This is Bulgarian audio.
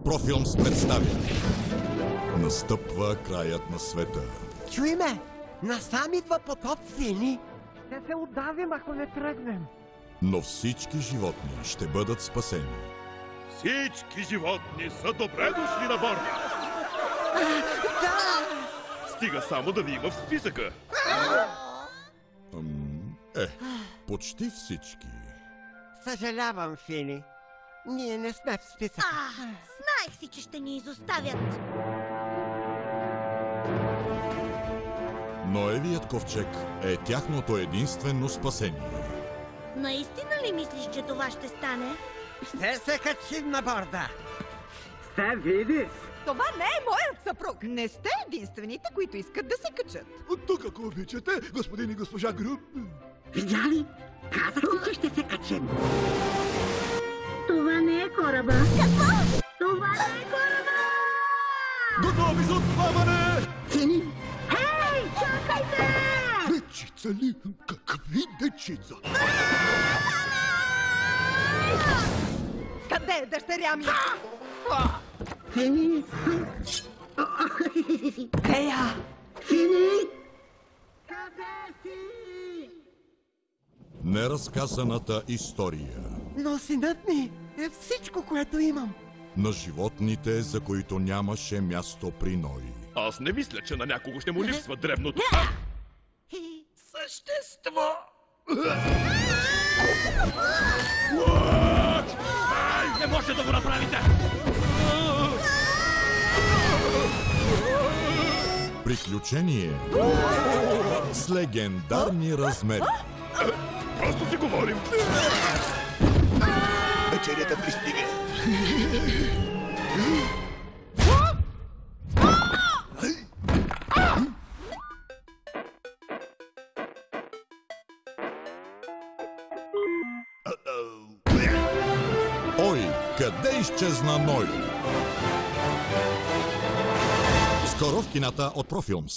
Профилмс представя. Настъпва краят на света. Чуй ме! Насам идва потоп, Фини! Ще се удавим, ако не тръгнем. Но всички животни ще бъдат спасени. Всички животни са добре дошли на борда. Да! Стига само да ви има в списъка. Почти всички. Съжалявам, Фини. Ние не сме в списъка. Знаех си, че ще ни изоставят. Ноевият ковчег е тяхното единствено спасение. Наистина ли мислиш, че това ще стане? Ще се качим на борда. Ще видиш! Това не е моят съпруг! Не сте единствените, които искат да се качат. Тук, ако обичате, господин и госпожа Груп. Видя ли? Казах ти, че ще се качим. Това не е кораба. Какво? Това не е кораба! Готови за отплаване! Фини! Хей, чакайте! Дечица ли? Какви дечица? Къде е дъщеря ми? Фини! Тея! Фини! Къде си? Неразказаната история Но синът ми е всичко, което имам. на животните, за които нямаше място при Ной. Аз не мисля, че на някого ще му липсва древното. Същество! Не може да го направите! Приключение с легендарни размери. Просто си говорим. Вечерята пристига. Ой, къде изчезна Ной? Скоро в кината от Профилмс.